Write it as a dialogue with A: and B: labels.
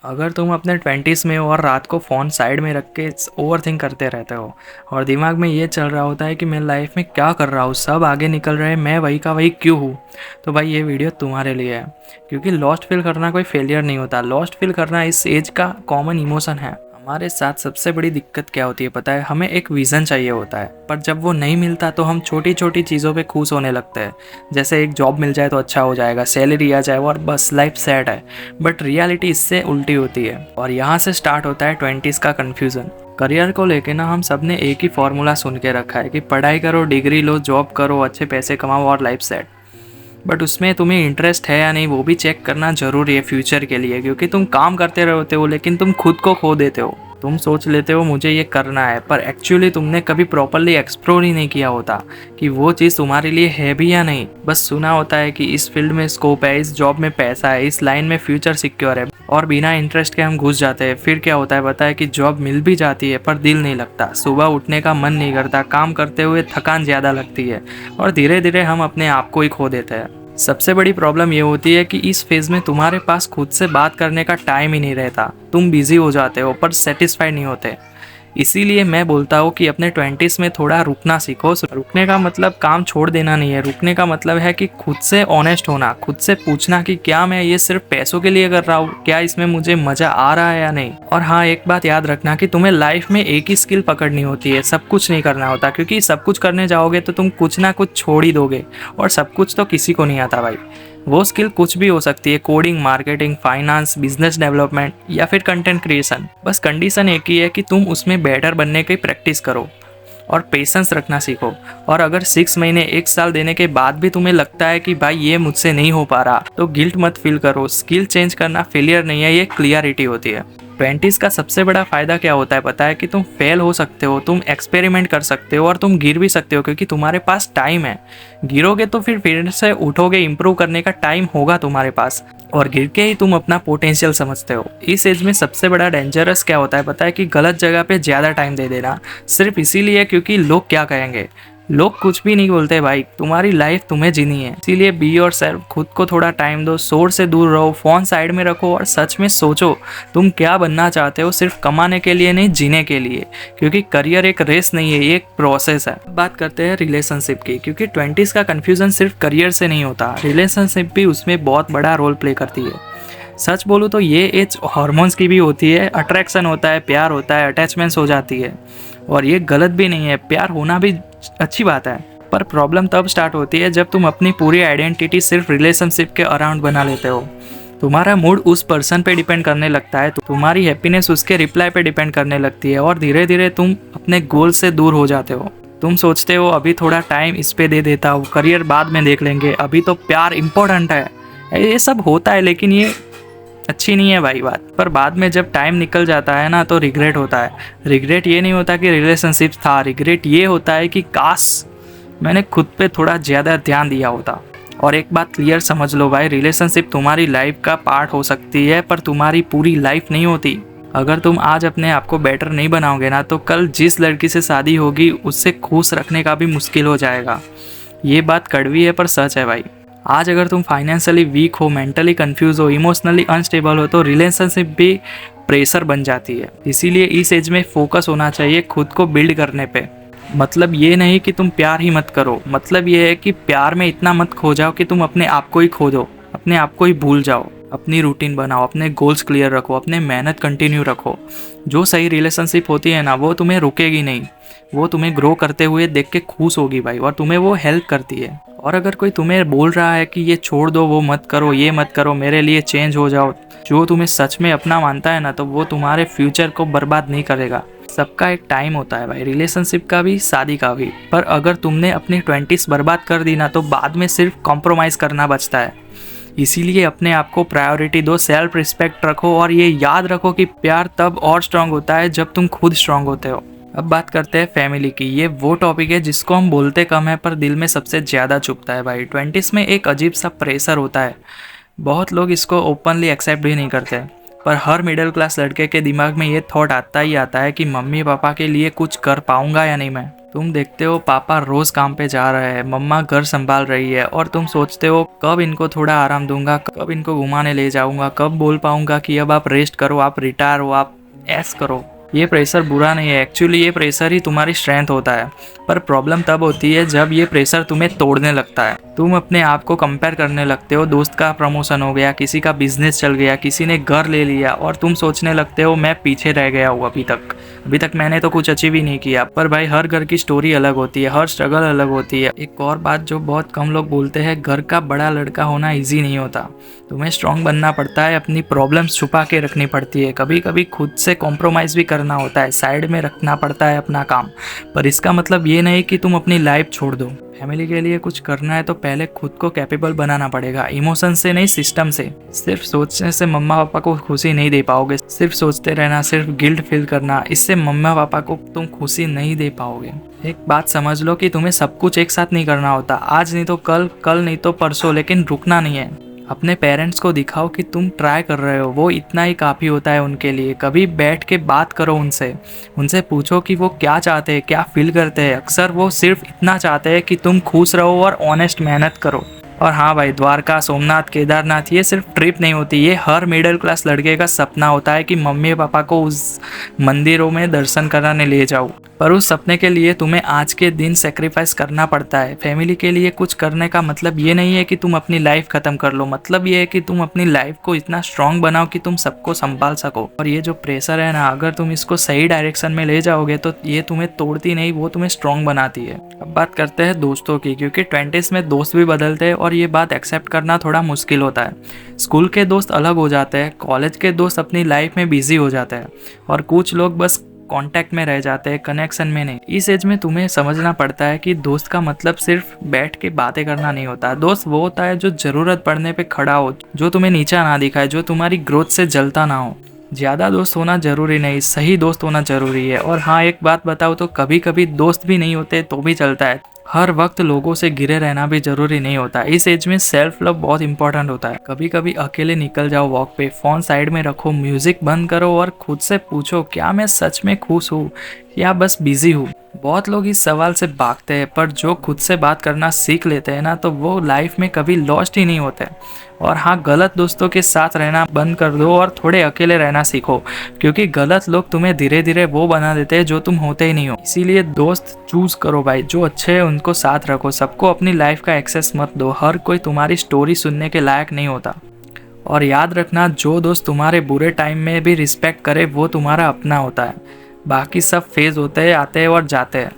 A: अगर तुम अपने 20s में हो और रात को फ़ोन साइड में रख के ओवर थिंक करते रहते हो और दिमाग में ये चल रहा होता है कि मैं लाइफ में क्या कर रहा हूँ, सब आगे निकल रहे हैं, मैं वही का वही क्यों हूँ, तो भाई ये वीडियो तुम्हारे लिए है। क्योंकि लॉस्ट फील करना कोई फेलियर नहीं होता, लॉस्ट फील करना इस एज का कॉमन इमोशन है। हमारे साथ सबसे बड़ी दिक्कत क्या होती है पता है, हमें एक विज़न चाहिए होता है, पर जब वो नहीं मिलता तो हम छोटी छोटी चीज़ों पे खुश होने लगते हैं। जैसे एक जॉब मिल जाए तो अच्छा हो जाएगा, सैलरी आ जाए और बस लाइफ सेट है। बट रियलिटी इससे उल्टी होती है और यहाँ से स्टार्ट होता है 20s का कन्फ्यूज़न। करियर को लेके ना हम सब ने एक ही फॉर्मूला सुन के रखा है कि पढ़ाई करो, डिग्री लो, जॉब करो, अच्छे पैसे कमाओ और लाइफ सेट। बट उसमें तुम्हें इंटरेस्ट है या नहीं वो भी चेक करना ज़रूरी है फ्यूचर के लिए। क्योंकि तुम काम करते रहते हो लेकिन तुम खुद को खो देते हो। तुम सोच लेते हो मुझे ये करना है, पर एक्चुअली तुमने कभी प्रॉपरली एक्सप्लोर ही नहीं किया होता कि वो चीज़ तुम्हारे लिए है भी या नहीं। बस सुना होता है कि इस फील्ड में स्कोप है, इस जॉब में पैसा है, इस लाइन में फ्यूचर सिक्योर है, और बिना इंटरेस्ट के हम घुस जाते हैं। फिर क्या होता है पता है कि जॉब मिल भी जाती है पर दिल नहीं लगता, सुबह उठने का मन नहीं करता, काम करते हुए थकान ज़्यादा लगती है और धीरे धीरे हम अपने आप को ही खो देते हैं। सबसे बड़ी प्रॉब्लम ये होती है कि इस फेज़ में तुम्हारे पास खुद से बात करने का टाइम ही नहीं रहता। तुम बिजी हो जाते हो पर सेटिस्फाइड नहीं होते। इसीलिए मैं बोलता हूँ कि अपने 20s में थोड़ा रुकना सीखो। रुकने का मतलब काम छोड़ देना नहीं है, रुकने का मतलब है कि खुद से ऑनेस्ट होना, खुद से पूछना कि क्या मैं ये सिर्फ पैसों के लिए कर रहा हूँ, क्या इसमें मुझे मज़ा आ रहा है या नहीं। और हाँ, एक बात याद रखना कि तुम्हें लाइफ में एक ही स्किल पकड़नी होती है, सब कुछ नहीं करना होता। क्योंकि सब कुछ करने जाओगे तो तुम कुछ ना कुछ छोड़ ही दोगे, और सब कुछ तो किसी को नहीं आता भाई। वो स्किल कुछ भी हो सकती है, coding, marketing, finance, business development या फिर कंटेंट क्रिएशन। बस कंडीशन एक ही है कि तुम उसमें बेटर बनने की प्रैक्टिस करो और पेशेंस रखना सीखो। और अगर 6 महीने 1 साल देने के बाद भी तुम्हें लगता है कि भाई ये मुझसे नहीं हो पा रहा, तो गिल्ट मत फील करो। स्किल चेंज करना फेलियर नहीं है, ये क्लियरिटी होती है। 20s का सबसे बड़ा फ़ायदा क्या होता है पता है, कि तुम फेल हो सकते हो, तुम एक्सपेरिमेंट कर सकते हो और तुम गिर भी सकते हो क्योंकि तुम्हारे पास टाइम है। गिरोगे तो फिर से उठोगे, इंप्रूव करने का टाइम होगा तुम्हारे पास, और गिर के ही तुम अपना पोटेंशियल समझते हो। इस एज में सबसे बड़ा डेंजरस क्या होता है पता है, कि गलत जगह पे ज़्यादा टाइम दे देना, सिर्फ इसीलिए क्योंकि लोग क्या कहेंगे। लोग कुछ भी नहीं बोलते भाई, तुम्हारी लाइफ तुम्हें जीनी है। इसीलिए बी योर सेल्फ, खुद को थोड़ा टाइम दो, शोर से दूर रहो, फ़ोन साइड में रखो और सच में सोचो तुम क्या बनना चाहते हो, सिर्फ कमाने के लिए नहीं, जीने के लिए। क्योंकि करियर एक रेस नहीं है, ये एक प्रोसेस है। बात करते हैं रिलेशनशिप की, क्योंकि 20s का कन्फ्यूज़न सिर्फ करियर से नहीं होता, रिलेशनशिप भी उसमें बहुत बड़ा रोल प्ले करती है। सच बोलूँ तो ये एज हॉर्मोन्स की भी होती है, अट्रैक्शन होता है, प्यार होता है, अटैचमेंट्स हो जाती है, और ये गलत भी नहीं है, प्यार होना भी अच्छी बात है। पर प्रॉब्लम तब स्टार्ट होती है जब तुम अपनी पूरी आइडेंटिटी सिर्फ रिलेशनशिप के अराउंड बना लेते हो। तुम्हारा मूड उस पर्सन पे डिपेंड करने लगता है, तुम्हारी हैप्पीनेस उसके रिप्लाई पे डिपेंड करने लगती है, और धीरे धीरे तुम अपने गोल से दूर हो जाते हो। तुम सोचते हो अभी थोड़ा टाइम इस पे दे देता हूँ, करियर बाद में देख लेंगे, अभी तो प्यार इम्पोर्टेंट है। ये सब होता है लेकिन ये अच्छी नहीं है भाई बात। पर बाद में जब टाइम निकल जाता है ना, तो रिग्रेट होता है। रिग्रेट ये नहीं होता कि रिलेशनशिप था, रिग्रेट ये होता है कि काश मैंने खुद पे थोड़ा ज़्यादा ध्यान दिया होता। और एक बात क्लियर समझ लो भाई, रिलेशनशिप तुम्हारी लाइफ का पार्ट हो सकती है पर तुम्हारी पूरी लाइफ नहीं होती। अगर तुम आज अपने आप को बेटर नहीं बनाओगे ना, तो कल जिस लड़की से शादी होगी उससे खुश रखने का भी मुश्किल हो जाएगा। ये बात कड़वी है पर सच है भाई। आज अगर तुम फाइनेंशियली वीक हो, मेंटली कंफ्यूज हो, इमोशनली अनस्टेबल हो, तो रिलेशनशिप भी प्रेशर बन जाती है। इसीलिए इस एज में फोकस होना चाहिए खुद को बिल्ड करने पे। मतलब ये नहीं कि तुम प्यार ही मत करो, मतलब ये है कि प्यार में इतना मत खो जाओ कि तुम अपने आप को ही खो दो, अपने आप को ही भूल जाओ। अपनी रूटीन बनाओ, अपने गोल्स क्लियर रखो, अपने मेहनत कंटिन्यू रखो। जो सही रिलेशनशिप होती है ना, वो तुम्हें रुकेगी नहीं, वो तुम्हें ग्रो करते हुए देख के खुश होगी भाई, और तुम्हें वो हेल्प करती है। और अगर कोई तुम्हें बोल रहा है कि ये छोड़ दो, वो मत करो, ये मत करो, मेरे लिए चेंज हो जाओ, जो तुम्हें सच में अपना मानता है ना, तो वो तुम्हारे फ्यूचर को बर्बाद नहीं करेगा। सबका एक टाइम होता है भाई, रिलेशनशिप का भी, शादी का भी। पर अगर तुमने अपनी 20s बर्बाद कर दी ना, तो बाद में सिर्फ कॉम्प्रोमाइज़ करना बचता है। इसीलिए अपने आप को प्रायोरिटी दो, सेल्फ रिस्पेक्ट रखो, और ये याद रखो कि प्यार तब और स्ट्रांग होता है जब तुम खुद स्ट्रांग होते हो। अब बात करते हैं फैमिली की। ये वो टॉपिक है जिसको हम बोलते कम है पर दिल में सबसे ज़्यादा चुभता है भाई। 20s में एक अजीब सा प्रेशर होता है, बहुत लोग इसको ओपनली एक्सेप्ट भी नहीं करते, पर हर मिडिल क्लास लड़के के दिमाग में ये थॉट आता ही आता है कि मम्मी पापा के लिए कुछ कर पाऊंगा या नहीं मैं। तुम देखते हो पापा रोज काम पे जा रहे हैं, मम्मा घर संभाल रही है, और तुम सोचते हो कब इनको थोड़ा आराम दूंगा, कब इनको घुमाने ले जाऊंगा, कब बोल पाऊंगा कि अब आप रेस्ट करो, आप रिटायर हो, आप ऐस करो। ये प्रेशर बुरा नहीं है, एक्चुअली ये प्रेशर ही तुम्हारी स्ट्रेंथ होता है। पर प्रॉब्लम तब होती है जब ये प्रेशर तुम्हें तोड़ने लगता है। तुम अपने आप को कंपेयर करने लगते हो, दोस्त का प्रमोशन हो गया, किसी का बिजनेस चल गया, किसी ने घर ले लिया, और तुम सोचने लगते हो मैं पीछे रह गया हूँ अभी तक मैंने तो कुछ अचीव ही नहीं किया। पर भाई हर घर की स्टोरी अलग होती है, हर स्ट्रगल अलग होती है। एक और बात जो बहुत कम लोग बोलते हैं, घर का बड़ा लड़का होना ईजी नहीं होता। तुम्हें स्ट्रांग बनना पड़ता है, अपनी प्रॉब्लम्स छुपा के रखनी पड़ती है, कभी कभी खुद से कॉम्प्रोमाइज़ भी करना होता है, साइड में रखना पड़ता है अपना काम। पर इसका मतलब ये नहीं कि तुम अपनी लाइफ छोड़ दो। फैमिली के लिए कुछ करना है तो पहले खुद को कैपेबल बनाना पड़ेगा, इमोशन से नहीं, सिस्टम से। सिर्फ सोचने से मम्मा पापा को खुशी नहीं दे पाओगे, सिर्फ सोचते रहना, सिर्फ गिल्ट फील करना, इससे मम्मा पापा को तुम खुशी नहीं दे पाओगे। एक बात समझ लो कि तुम्हें सब कुछ एक साथ नहीं करना होता, आज नहीं तो कल, कल नहीं तो परसों, लेकिन रुकना नहीं है। अपने पेरेंट्स को दिखाओ कि तुम ट्राई कर रहे हो, वो इतना ही काफ़ी होता है उनके लिए। कभी बैठ के बात करो उनसे पूछो कि वो क्या चाहते हैं, क्या फील करते हैं। अक्सर वो सिर्फ इतना चाहते हैं कि तुम खुश रहो और ऑनेस्ट मेहनत करो। और हाँ भाई, द्वारका, सोमनाथ, केदारनाथ ये सिर्फ ट्रिप नहीं होती, ये हर मिडिल क्लास लड़के का सपना होता है कि मम्मी पापा को उस मंदिरों में दर्शन कराने ले जाऊँ। पर उस सपने के लिए तुम्हें आज के दिन सेक्रीफाइस करना पड़ता है। फैमिली के लिए कुछ करने का मतलब ये नहीं है कि तुम अपनी लाइफ खत्म कर लो, मतलब ये है कि तुम अपनी लाइफ को इतना स्ट्रांग बनाओ कि तुम सबको संभाल सको। और ये जो प्रेशर है ना, अगर तुम इसको सही डायरेक्शन में ले जाओगे तो ये तुम्हें तोड़ती नहीं, वो तुम्हें स्ट्रांग बनाती है। अब बात करते हैं दोस्तों की, क्योंकि 20s में दोस्त भी बदलते हैं और ये बात एक्सेप्ट करना थोड़ा मुश्किल होता है। स्कूल के दोस्त अलग हो जाते हैं, कॉलेज के दोस्त अपनी लाइफ में बिजी हो जाते हैं, और कुछ लोग बस कांटेक्ट में रह जाते हैं, कनेक्शन में नहीं। इस एज में तुम्हें समझना पड़ता है कि दोस्त का मतलब सिर्फ बैठ के बातें करना नहीं होता। दोस्त वो होता है जो जरूरत पड़ने पे खड़ा हो, जो तुम्हें नीचा ना दिखाए, जो तुम्हारी ग्रोथ से जलता ना हो। ज़्यादा दोस्त होना जरूरी नहीं, सही दोस्त होना जरूरी है। और हाँ, एक बात बताओ तो कभी कभी दोस्त भी नहीं होते तो भी चलता है। हर वक्त लोगों से घिरे रहना भी जरूरी नहीं होता। इस एज में सेल्फ लव बहुत इंपॉर्टेंट होता है। कभी कभी अकेले निकल जाओ वॉक पे, फोन साइड में रखो, म्यूजिक बंद करो और खुद से पूछो क्या मैं सच में खुश हूँ या बस बिजी हूँ। बहुत लोग इस सवाल से भागते हैं, पर जो खुद से बात करना सीख लेते हैं ना, तो वो लाइफ में कभी लॉस्ट ही नहीं होते। और हाँ, गलत दोस्तों के साथ रहना बंद कर दो और थोड़े अकेले रहना सीखो, क्योंकि गलत लोग तुम्हें धीरे धीरे वो बना देते हैं जो तुम होते ही नहीं हो। इसीलिए दोस्त चूज करो भाई, जो अच्छे हैं उनको साथ रखो। सबको अपनी लाइफ का एक्सेस मत दो, हर कोई तुम्हारी स्टोरी सुनने के लायक नहीं होता। और याद रखना, जो दोस्त तुम्हारे बुरे टाइम में भी रिस्पेक्ट करे वो तुम्हारा अपना होता है। बाकी सब फेज होते हैं, आते हैं और जाते हैं।